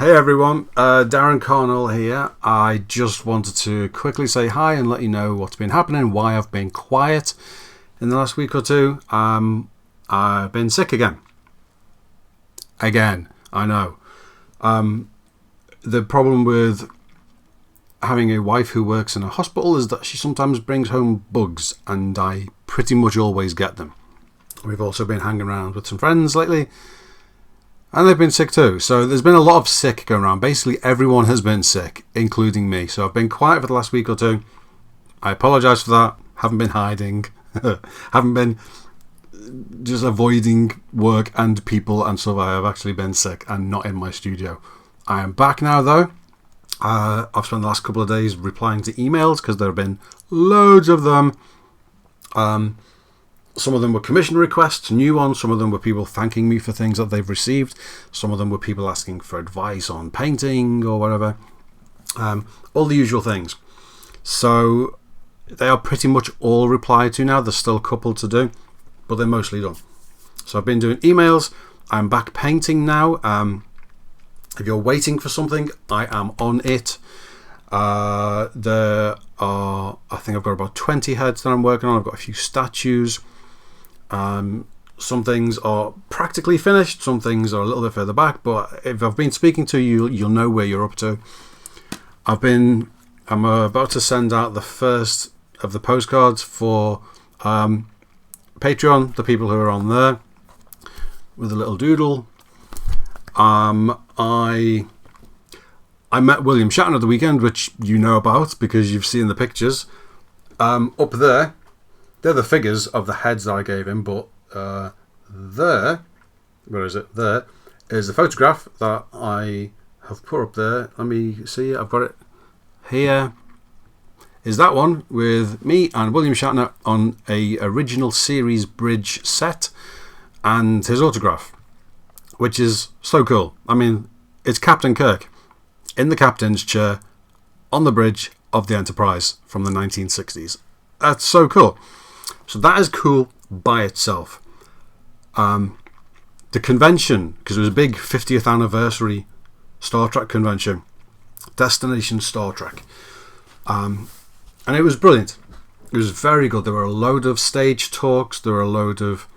Hey everyone, Darren Cornell here. I just wanted to quickly say hi and let you know what's been happening, why I've been quiet in the last week or two. I've been sick again. I know. The problem with having a wife who works in a hospital is that she sometimes brings home bugs, and I pretty much always get them. We've also been hanging around with some friends lately, and they've been sick too. So there's been a lot of sick going around. Basically, everyone has been sick, including me. So I've been quiet for the last week or two. I apologise for that. Haven't been hiding. Haven't been just avoiding work and people and stuff. I have actually been sick and not in my studio. I am back now though. I've spent the last couple of days replying to emails because there have been loads of them. Some of them were commission requests, new ones. Some of them were people thanking me for things that they've received. Some of them were people asking for advice on painting or whatever. All the usual things. So they are pretty much all replied to now. There's still a couple to do, but they're mostly done. So I've been doing emails. I'm back painting now. If you're waiting for something, I am on it. There are, I think I've got about 20 heads that I'm working on. I've got a few statues. Some things are practically finished, some things are a little bit further back, but if I've been speaking to you, you'll know where you're up to. I'm about to send out the first of the postcards for Patreon, the people who are on there, with a little doodle. I met William Shatner the weekend, which you know about because you've seen the pictures. Up there, they're the figures of the heads that I gave him, but there, where is it? There is the photograph that I have put up there. Let me see, I've got it here. Is that one with me and William Shatner on a original series bridge set and his autograph, which is so cool. I mean, it's Captain Kirk in the captain's chair on the bridge of the Enterprise from the 1960s. That's so cool. So that is cool by itself. The convention, because it was a big 50th anniversary Star Trek convention, Destination Star Trek, and it was brilliant. It was very good. There were a load of stage talks. There were a load of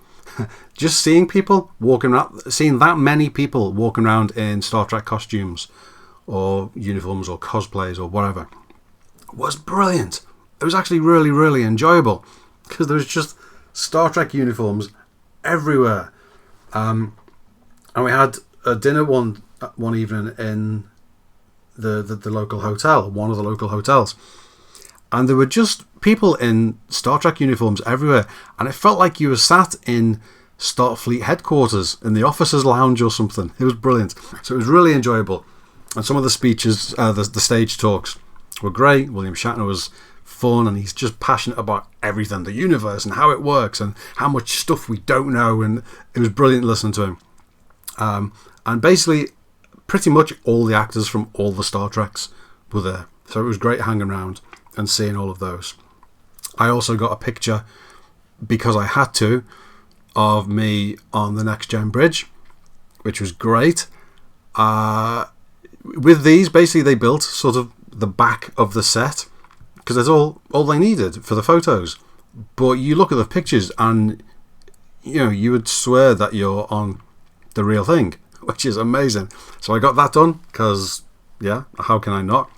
just seeing people walking around, seeing that many people walking around in Star Trek costumes or uniforms or cosplays or whatever was brilliant. It was actually really, really enjoyable because there was just Star Trek uniforms everywhere. And we had a dinner one evening in the local hotel, one of the local hotels. And there were just people in Star Trek uniforms everywhere. And it felt like you were sat in Starfleet headquarters in the officers' lounge or something. It was brilliant. So it was really enjoyable. And some of the speeches, the stage talks were great. William Shatner was fun, and he's just passionate about everything, the universe and how it works and how much stuff we don't know. And it was brilliant listening to him. And basically, pretty much all the actors from all the Star Treks were there. So it was great hanging around and seeing all of those. I also got a picture, because I had to, of me on the Next Gen bridge, which was great. With these, basically they built sort of the back of the set, because that's all they needed for the photos. But you look at the pictures and you would swear that you're on the real thing, which is amazing. So I got that done because, yeah, how can I not?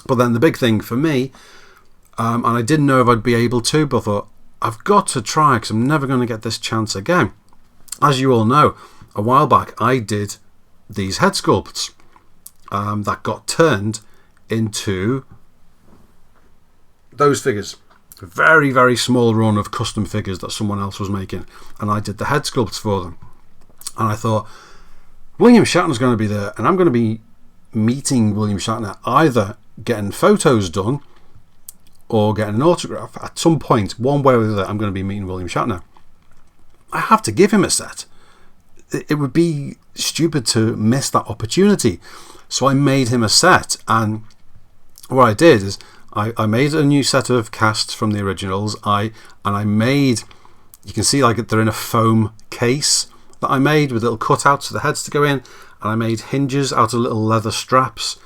But then the big thing for me, and I didn't know if I'd be able to, but I thought, I've got to try because I'm never going to get this chance again. As you all know, a while back I did these head sculpts that got turned into those figures. A very, very small run of custom figures that someone else was making, and I did the head sculpts for them. And I thought, William Shatner's going to be there, and I'm going to be meeting William Shatner, either getting photos done or getting an autograph. At some point, one way or the other, I'm going to be meeting William Shatner. I have to give him a set. It would be stupid to miss that opportunity. So I made him a set, and what I did is I made a new set of casts from the originals. I made, you can see like they're in a foam case that I made with little cutouts for the heads to go in, and I made hinges out of little leather straps.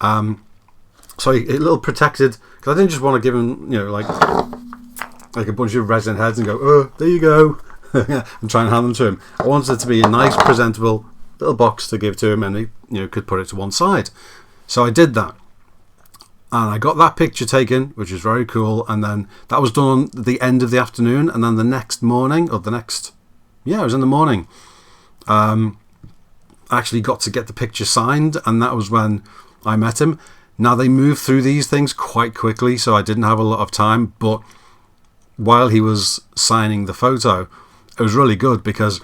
So a little protected, because I didn't just want to give him, like a bunch of resin heads and go, oh, there you go, and try and hand them to him. I wanted it to be a nice, presentable little box to give to him, and he, could put it to one side. So I did that, and I got that picture taken, which was very cool. And then that was done at the end of the afternoon, and then the next morning, it was in the morning. I actually got to get the picture signed, and that was when I met him. Now, they move through these things quite quickly, so I didn't have a lot of time, but while he was signing the photo, it was really good because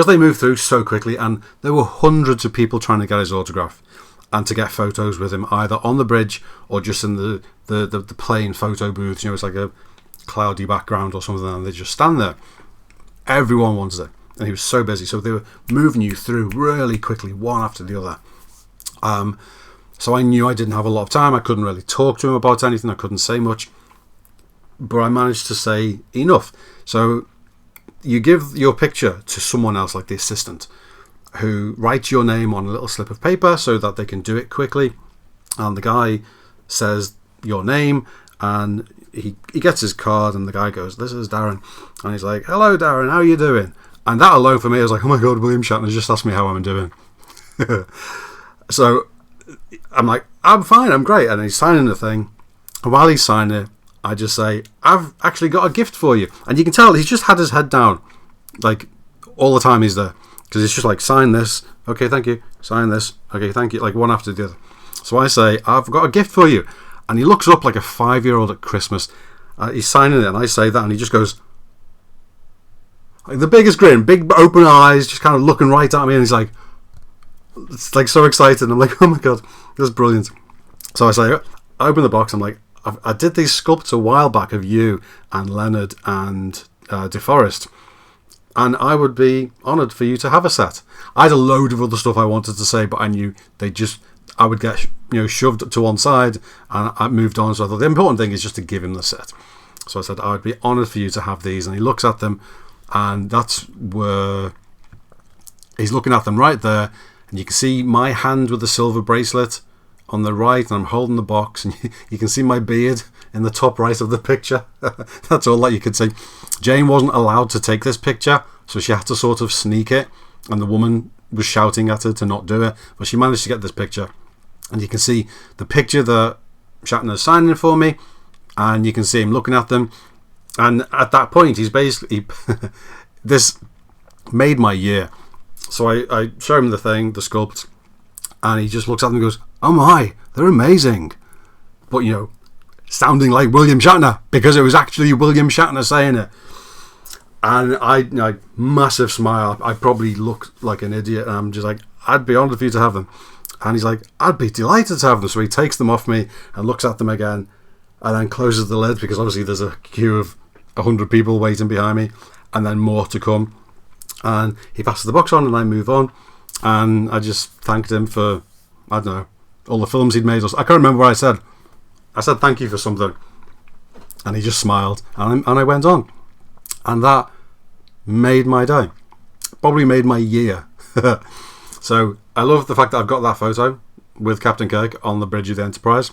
they moved through so quickly, and there were hundreds of people trying to get his autograph and to get photos with him, either on the bridge or just in the plain photo booths. It's like a cloudy background or something, and they just stand there. Everyone wanted it, and he was so busy, so they were moving you through really quickly, one after the other. So I knew I didn't have a lot of time. I couldn't really talk to him about anything. I couldn't say much, but I managed to say enough. So you give your picture to someone else, like the assistant, who writes your name on a little slip of paper so that they can do it quickly. And the guy says your name, and he gets his card, and the guy goes, "This is Darren." And he's like, "Hello, Darren, how are you doing?" And that alone for me, I was like, "Oh my God, William Shatner just asked me how I'm doing." So I'm like, "I'm fine, I'm great." And he's signing the thing. And while he's signing it, I just say, "I've actually got a gift for you." And you can tell he's just had his head down, like, all the time he's there. Because it's just like, sign this, okay, thank you. Sign this, okay, thank you. Like, one after the other. So I say, "I've got a gift for you." And he looks up like a 5-year-old at Christmas. He's signing it, and I say that, and he just goes, like, the biggest grin, big open eyes, just kind of looking right at me. And he's like, it's like so excited. And I'm like, "Oh my God, that's brilliant." So I say, I open the box. I'm like, I did these sculpts a while back of you and Leonard and DeForest, and I would be honoured for you to have a set. I had a load of other stuff I wanted to say, but I knew I would get shoved to one side, and I moved on. So I thought the important thing is just to give him the set. So I said, "I would be honoured for you to have these." And he looks at them, and that's where he's looking at them right there, and you can see my hand with the silver bracelet on the right, and I'm holding the box, and you can see my beard in the top right of the picture. That's all that you could see. Jane wasn't allowed to take this picture, so she had to sort of sneak it, and the woman was shouting at her to not do it, but she managed to get this picture. And you can see the picture that Shatner's signing for me, and you can see him looking at them. And at that point, he's basically this made my year. So I show him the thing, the sculpt, and he just looks at them and goes, "Oh my, they're amazing." But sounding like William Shatner, because it was actually William Shatner saying it. And I massive smile. I probably look like an idiot, and I'm just like, "I'd be honoured for you to have them." And he's like, "I'd be delighted to have them." So he takes them off me and looks at them again, and then closes the lid, because obviously there's a queue of 100 people waiting behind me, and then more to come. And he passes the box on, and I move on. And I just thanked him for, I don't know, all the films he'd made. I can't remember what I said. I said thank you for something, and he just smiled, and I went on. And that made my day. Probably made my year. So I love the fact that I've got that photo with Captain Kirk on the bridge of the Enterprise,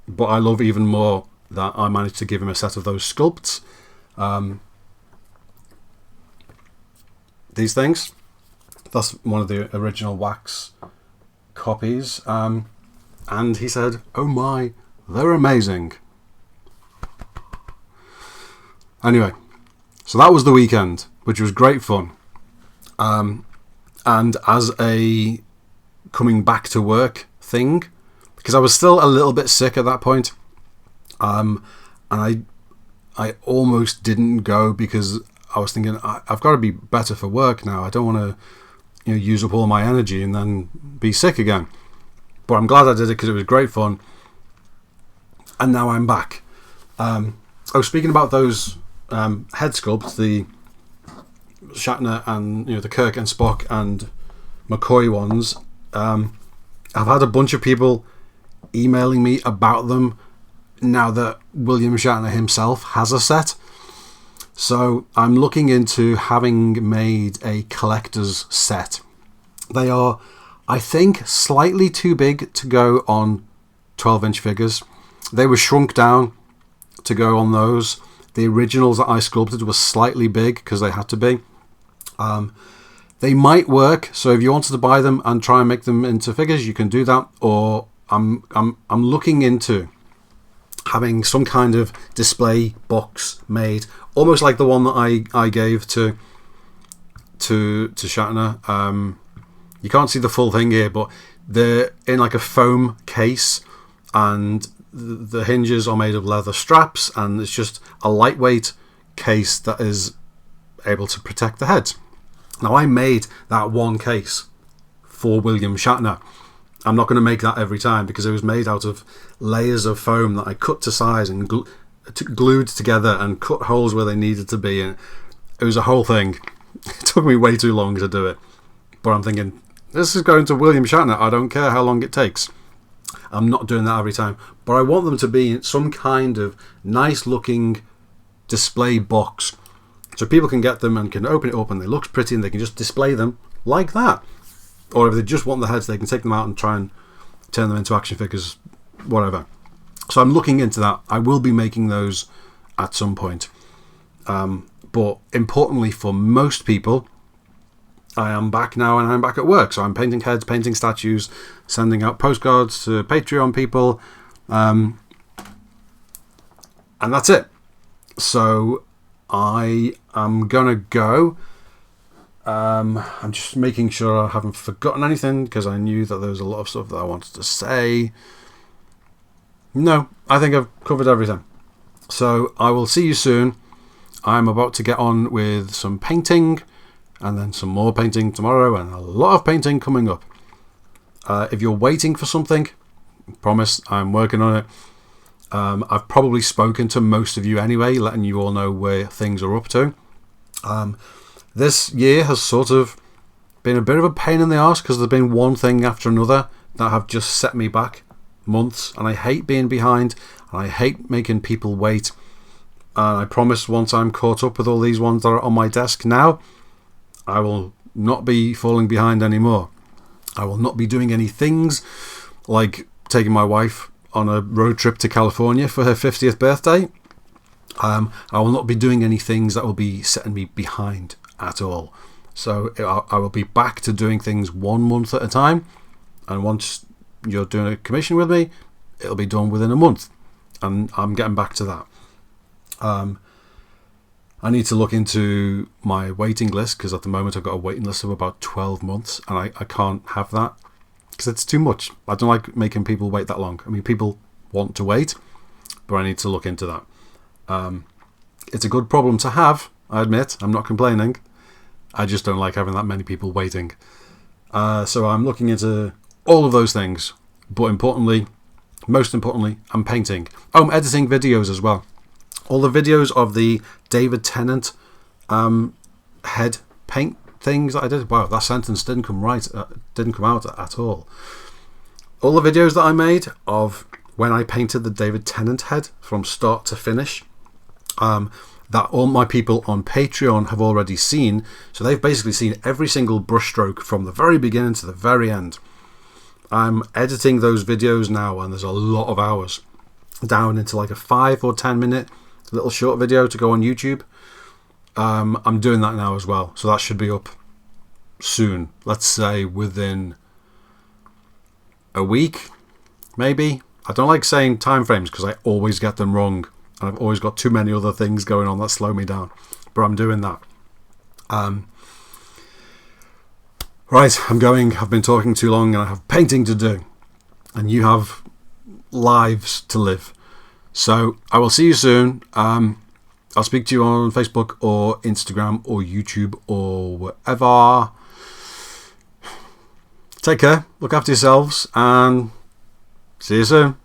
but I love even more that I managed to give him a set of those sculpts. These things, that's one of the original wax copies, and he said, "Oh my, they're amazing." Anyway, so that was the weekend, which was great fun. And as a coming back to work thing, because I was still a little bit sick at that point, and I almost didn't go, because I was thinking, I've got to be better for work now. I don't want to use up all my energy and then be sick again. But I'm glad I did it, because it was great fun. And now I'm back. Speaking about those head sculpts, the Shatner and the Kirk and Spock and McCoy ones, I've had a bunch of people emailing me about them now that William Shatner himself has a set. So I'm looking into having made a collector's set. They are, I think, slightly too big to go on 12-inch figures. They were shrunk down to go on those. The originals that I sculpted were slightly big because they had to be. They might work, so if you wanted to buy them and try and make them into figures, you can do that. Or I'm looking into having some kind of display box made, almost like the one that I gave to Shatner. You can't see the full thing here, but they're in like a foam case, and the hinges are made of leather straps, and it's just a lightweight case that is able to protect the heads. Now, I made that one case for William Shatner. I'm not going to make that every time because it was made out of layers of foam that I cut to size and glued together and cut holes where they needed to be, and it was a whole thing. It took me way too long to do it, but I'm thinking, this is going to William Shatner. I don't care how long it takes. I'm not doing that every time, but I want them to be in some kind of nice looking display box so people can get them and can open it up and they look pretty and they can just display them like that. Or if they just want the heads, they can take them out and try and turn them into action figures, whatever. So I'm looking into that. I will be making those at some point. But importantly for most people, I am back now and I'm back at work. So I'm painting heads, painting statues, sending out postcards to Patreon people. And that's it. So I am going to go. I'm just making sure I haven't forgotten anything because I knew that there was a lot of stuff that I wanted to say. No, I think I've covered everything. So I will see you soon. I'm about to get on with some painting and then some more painting tomorrow and a lot of painting coming up. If you're waiting for something, promise I'm working on it. I've probably spoken to most of you anyway, letting you all know where things are up to. This year has sort of been a bit of a pain in the arse because there's been one thing after another that have just set me back months, and I hate being behind and I hate making people wait. And I promise once I'm caught up with all these ones that are on my desk now, I will not be falling behind anymore. I will not be doing any things like taking my wife on a road trip to California for her 50th birthday. I will not be doing any things that will be setting me behind at all. So I will be back to doing things 1 month at a time, and once you're doing a commission with me, it'll be done within a month, and I'm getting back to that. I need to look into my waiting list because at the moment I've got a waiting list of about 12 months and I can't have that because it's too much. I don't like making people wait that long. I mean, people want to wait, but I need to look into that. It's a good problem to have, I admit. I'm not complaining. I just don't like having that many people waiting. So I'm looking into all of those things, but most importantly, I'm painting. Oh, I'm editing videos as well. All the videos of the David Tennant head paint things that I did. Wow, that sentence didn't come out at all. All the videos that I made of when I painted the David Tennant head from start to finish, that all my people on Patreon have already seen. So they've basically seen every single brushstroke from the very beginning to the very end. I'm editing those videos now, and there's a lot of hours down into like a 5 or 10 minute little short video to go on YouTube. I'm doing that now as well, so that should be up soon. Let's say within a week, maybe. I don't like saying time frames because I always get them wrong, and I've always got too many other things going on that slow me down, but I'm doing that. Right, I'm going. I've been talking too long and I have painting to do, and you have lives to live. So I will see you soon. I'll speak to you on Facebook or Instagram or YouTube or wherever. Take care, look after yourselves, and see you soon.